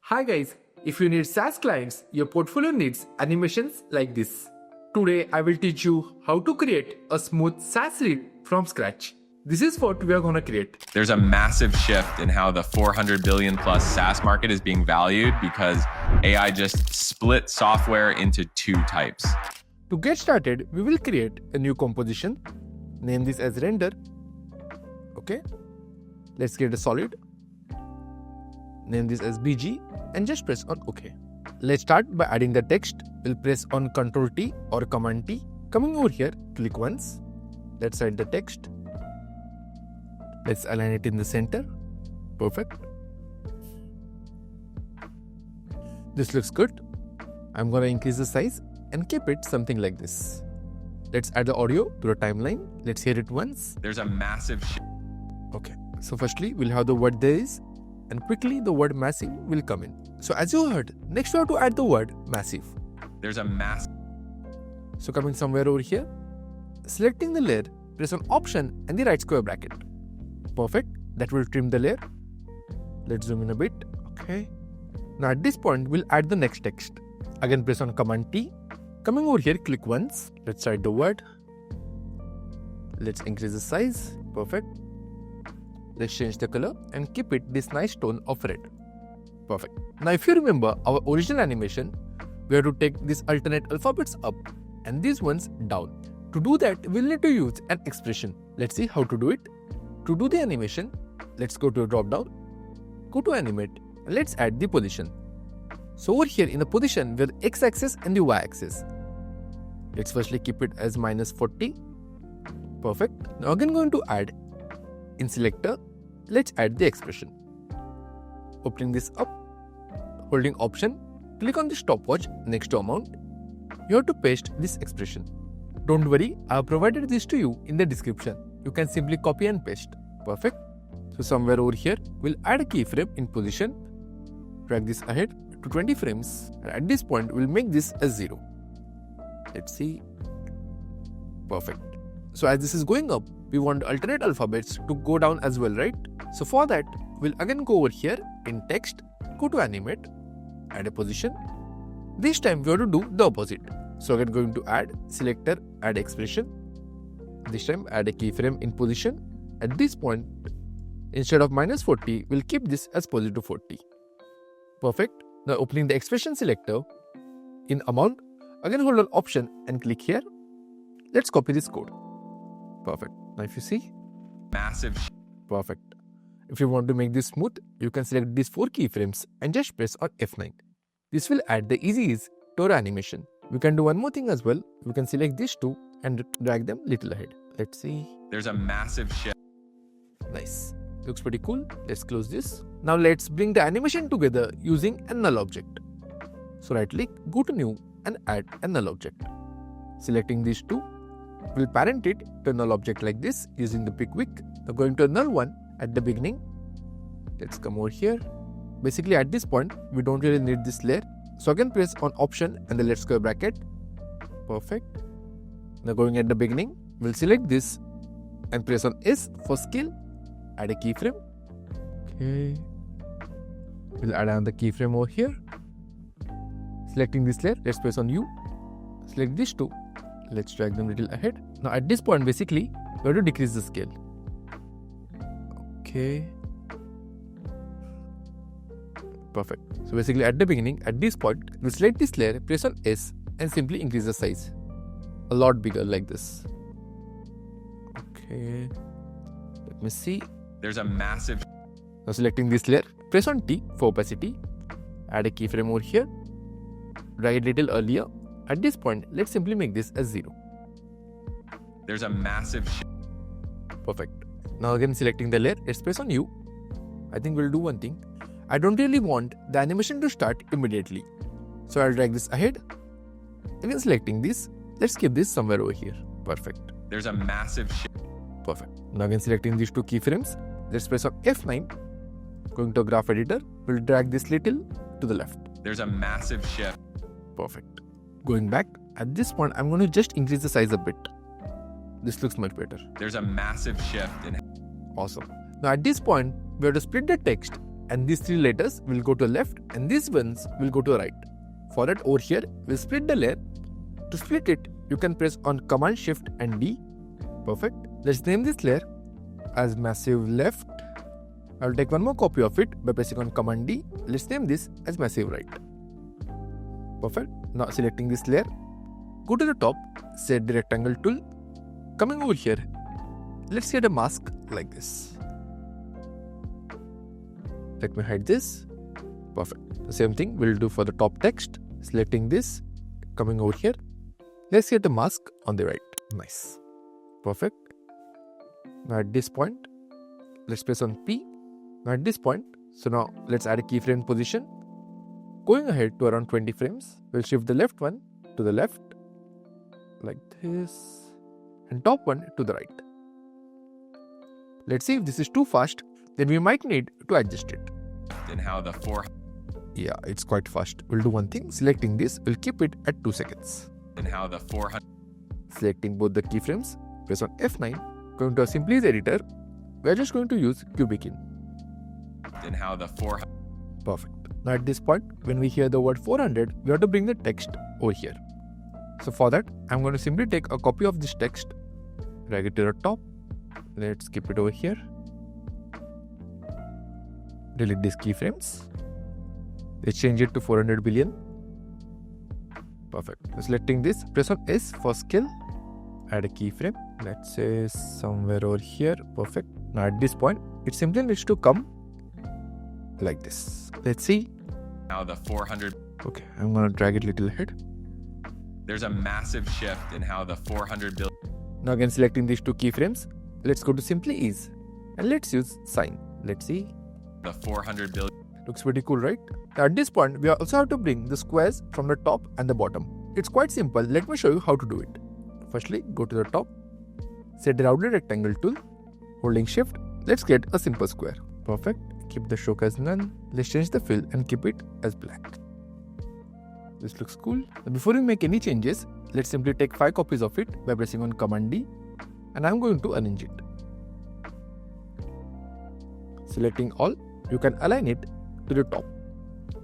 Hi guys, if you need SaaS clients, your portfolio needs animations like this. Today I will teach you how to create a smooth SaaS reel from scratch. This is what we are gonna create. There's a massive shift in how the 400 billion plus SaaS market is being valued because AI just split software into two types. To get started, we will create a new composition. Name this as render. Okay. Let's create a solid. Name this as BG and just press on OK. Let's start by adding the text. We'll press on Ctrl T or Command T. Coming over here, click once. Let's add the text. Let's align it in the center. Perfect. This looks good. I'm gonna increase the size and keep it something like this. Let's add the audio to the timeline. Let's hear it once. There's a massive shift. Okay, so firstly we'll have the word there is, and quickly the word massive will come in. So as you heard, next we have to add the word massive. There's a massive. So coming somewhere over here, selecting the layer, press on Option and the right square bracket. Perfect, that will trim the layer. Let's zoom in a bit. Okay. Now at this point, we'll add the next text. Again press on Command T. Coming over here, click once. Let's write the word. Let's increase the size. Perfect. Let's change the color and keep it this nice tone of red. Perfect. Now if you remember our original animation, we have to take these alternate alphabets up and these ones down. To do that, we'll need to use an expression. Let's see how to do it. To do the animation, let's go to a drop down, go to animate, and let's add the position. So over here in the position, we have the x-axis and the y-axis. Let's firstly keep it as -40. Perfect. Now again going to add in selector, let's add the expression. Opening this up, holding Option, click on the stopwatch next to amount. You have to paste this expression. Don't worry, I have provided this to you in the description. You can simply copy and paste. Perfect. So somewhere over here, we'll add a keyframe in position. Drag this ahead to 20 frames. And at this point, we'll make this as 0. Let's see. Perfect. So as this is going up, we want alternate alphabets to go down as well, right? So for that, we'll again go over here in text, go to animate, add a position. This time we have to do the opposite. So again going to add selector, add expression. This time add a keyframe in position. At this point, instead of -40, we'll keep this as +40. Perfect. Now opening the expression selector in amount, again hold on Option and click here. Let's copy this code. Perfect. Now if you see, Massive. Perfect. If you want to make this smooth, you can select these 4 keyframes and just press on F9. This will add the easy ease to our animation. We can do one more thing as well. We can select these 2 and drag them little ahead. Let's see. There's a massive shift. Nice. Looks pretty cool. Let's close this. Now let's bring the animation together using a null object. So right click, go to new and add a null object. Selecting these 2, we'll parent it to a null object like this using the pick wick. Now going to a null one at the beginning. Let's come over here. Basically at this point, we don't really need this layer. So again press on Option and the left square bracket. Perfect. Now going at the beginning, we'll select this and press on S for scale. Add a keyframe. Okay. We'll add another keyframe over here. Selecting this layer, let's press on U. Select these 2. Let's drag them a little ahead. Now at this point, basically, we have to decrease the scale. Okay. Perfect. So basically at the beginning, at this point, we'll select this layer, press on S and simply increase the size. A lot bigger like this. Okay. Let me see. There's a massive. Now selecting this layer, press on T for opacity. Add a keyframe over here. Drag it a little earlier. At this point, let's simply make this as 0. There's a massive shift. Perfect. Now again selecting the layer, let's press on U. I think we'll do one thing. I don't really want the animation to start immediately. So I'll drag this ahead. Again selecting this, let's keep this somewhere over here. Perfect. There's a massive shift. Perfect. Now again selecting these 2 keyframes, let's press on F9. Going to a graph editor, we'll drag this little to the left. There's a massive shift. Perfect. Going back, at this point, I'm going to just increase the size a bit. This looks much better. There's a massive shift in. Awesome. Now at this point, we have to split the text and these 3 letters will go to the left and these ones will go to the right. For that, over here, we'll split the layer. To split it, you can press on Command Shift and D. Perfect. Let's name this layer as massive left. I'll take one more copy of it by pressing on Command D. Let's name this as massive right. Perfect. Now selecting this layer, go to the top, set the rectangle tool. Coming over here, let's get a mask like this. Let me hide this. Perfect. The same thing we'll do for the top text. Selecting this, coming over here, let's get a mask on the right. Nice. Perfect. Now at this point, let's press on P. Now at this point, so now let's add a keyframe position. Going ahead to around 20 frames, we'll shift the left one to the left, like this, and top one to the right. Let's see if this is too fast, then we might need to adjust it. And how the Yeah, it's quite fast. We'll do one thing, selecting this, we'll keep it at 2 seconds. and how the 400 Selecting both the keyframes, press on F9, going to our Simplice editor, we're just going to use Cubic-In. and how the 400 Perfect. Now at this point, when we hear the word 400, we have to bring the text over here. So for that, I'm going to simply take a copy of this text, drag it to the top. Let's keep it over here. Delete these keyframes. Let's change it to 400 billion. Perfect. So selecting this, press on S for scale. Add a keyframe. Let's say somewhere over here. Perfect. Now at this point, it simply needs to come like this. Let's see. how the 400 Okay, I'm gonna drag it a little ahead. there's a massive shift in how the 400 billion Now again selecting these 2 keyframes. Let's go to Simply Ease and let's use Sign. Let's see. the 400 billion Looks pretty cool, right? Now at this point, we also have to bring the squares from the top and the bottom. It's quite simple. Let me show you how to do it. Firstly, go to the top, set the rounded rectangle tool, holding Shift. Let's get a simple square. Perfect. Keep the stroke as none. Let's change the fill and keep it as black. This looks cool. Now before we make any changes, let's simply take 5 copies of it by pressing on Command D, and I'm going to arrange it. Selecting all, you can align it to the top.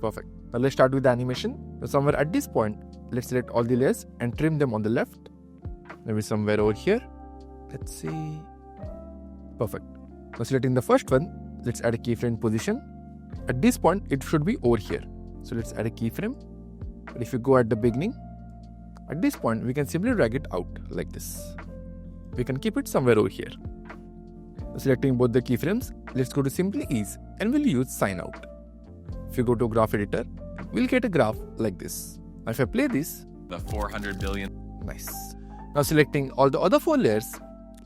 Perfect. Now let's start with the animation. So somewhere at this point, let's select all the layers and trim them on the left. Maybe somewhere over here. Let's see. Perfect. Now selecting the first one, let's add a keyframe position. At this point, it should be over here. So let's add a keyframe. But if you go at the beginning, at this point, we can simply drag it out like this. We can keep it somewhere over here. Selecting both the keyframes, let's go to Simply Ease and we'll use Sign Out. If you go to Graph Editor, we'll get a graph like this. Now if I play this, the 400 billion nice. Now selecting all the other 4 layers,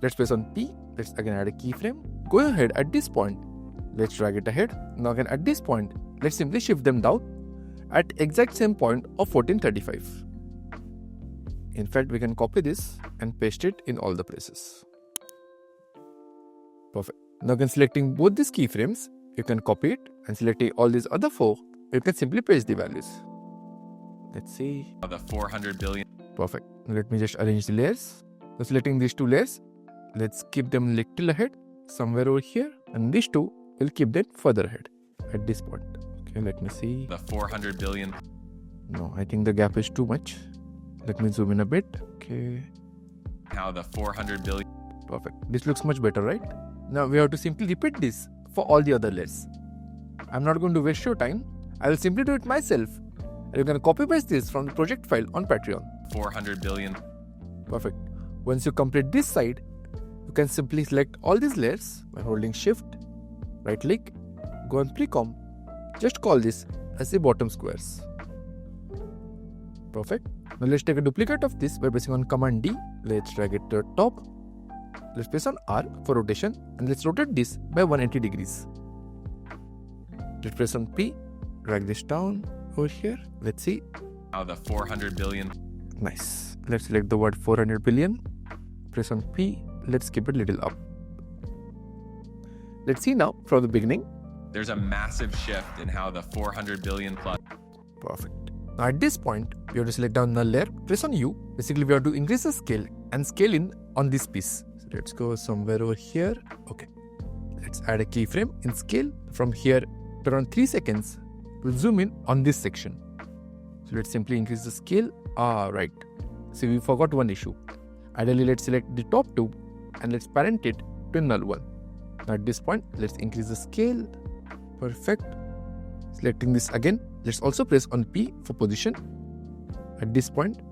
let's press on P. Let's again add a keyframe. Going ahead at this point, let's drag it ahead. Now again at this point, let's simply shift them down at exact same point of 1435. In fact, we can copy this and paste it in all the places. Perfect. Now again selecting both these keyframes, you can copy it, and selecting all these other 4, you can simply paste the values. Let's see. how the 400 billion Perfect. Now let me just arrange the layers. So selecting these 2 layers, let's keep them little ahead, somewhere over here, and these 2 will keep them further ahead at this point. Okay, let me see. the 400 billion No, I think the gap is too much. Let me zoom in a bit. Okay, how the 400 billion perfect. This looks much better, right? Now we have to simply repeat this for all the other layers. I'm not going to waste your time. I will simply do it myself. And you can copy paste this from the project file on Patreon. 400 billion Perfect. Once you complete this side, you can simply select all these layers by holding Shift, right click, go on Precom. Just call this as the bottom squares. Perfect. Now let's take a duplicate of this by pressing on Command D. Let's drag it to the top. Let's press on R for rotation and let's rotate this by 180 degrees. Let's press on P, drag this down over here. Let's see. how the 400 billion Nice. Let's select the word 400 billion. Press on P. Let's keep it a little up. Let's see now from the beginning. there's a massive shift in how the 400 billion plus Perfect. Now at this point, we have to select down the layer, press on U. Basically, we have to increase the scale and scale in on this piece. So let's go somewhere over here. Okay. Let's add a keyframe in scale from here After around 3 seconds, we'll zoom in on this section. So let's simply increase the scale. Right. See, we forgot one issue. Ideally, let's select the top two and let's parent it to a null one. Now at this point, let's increase the scale. Perfect. Selecting this again, let's also press on P for position. At this point,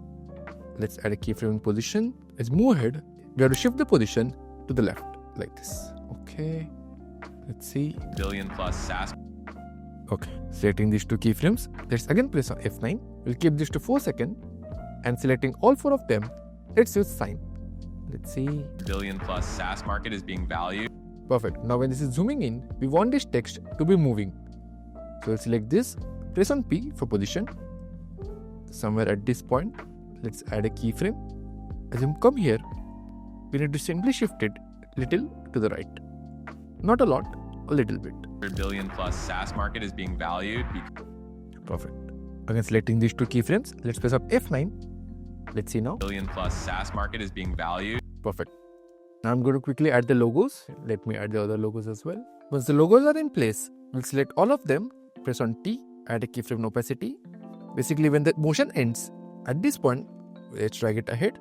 let's add a keyframe in position. Let's move ahead. We have to shift the position to the left like this. Okay. Let's see. Billion plus SaaS. Okay. Selecting these two keyframes, let's again press on F9. We'll keep this to 4 seconds and selecting all 4 of them, let's use sign. Let's see. Billion plus SaaS market is being valued. Perfect. Now when this is zooming in, we want this text to be moving. So we'll select this, press on P for position. Somewhere at this point, let's add a keyframe. As you come here, we need to simply shift it little to the right. Not a lot, a little bit. Billion plus SaaS market is being valued. Perfect. Again, selecting these two keyframes, let's press up F9. Let's see now. Billion plus SaaS market is being valued. Perfect. Now I'm going to quickly add the logos. Let me add the other logos as well. Once the logos are in place, we'll select all of them, press on T, add a keyframe opacity. Basically, when the motion ends, at this point, let's drag it ahead.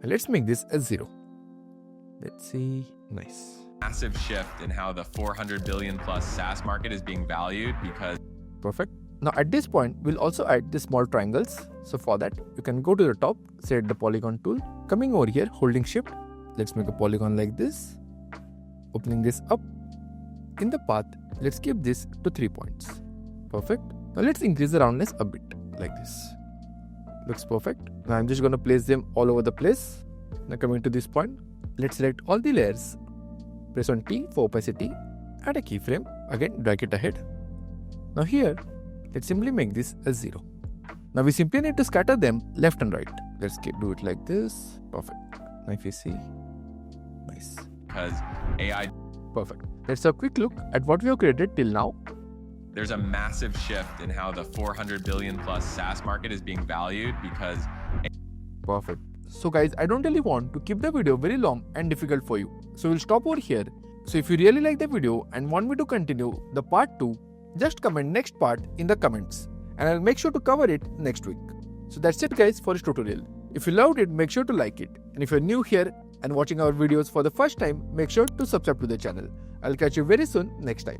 And let's make this as 0. Let's see. Nice. Massive shift in how the 400 billion plus SaaS market is being valued because... Perfect. Now at this point, we'll also add the small triangles. So for that, you can go to the top, select the polygon tool, coming over here, holding shift. Let's make a polygon like this. Opening this up. In the path, let's keep this to 3 points. Perfect. Now let's increase the roundness a bit, like this. Looks perfect. Now I'm just going to place them all over the place. Now coming to this point, let's select all the layers. Press on T for opacity. Add a keyframe. Again, drag it ahead. Now here, let's simply make this as 0. Now we simply need to scatter them left and right. Let's do it like this. Perfect. Now if you see, nice. Because AI... Perfect. Let's have a quick look at what we have created till now. There's a massive shift in how the 400 billion plus SaaS market is being valued because... Perfect. So guys, I don't really want to keep the video very long and difficult for you. So we'll stop over here. So if you really like the video and want me to continue the part 2, just comment next part in the comments and I'll make sure to cover it next week. So that's it guys for this tutorial. If you loved it, make sure to like it. And if you're new here and watching our videos for the first time, make sure to subscribe to the channel. I'll catch you very soon next time.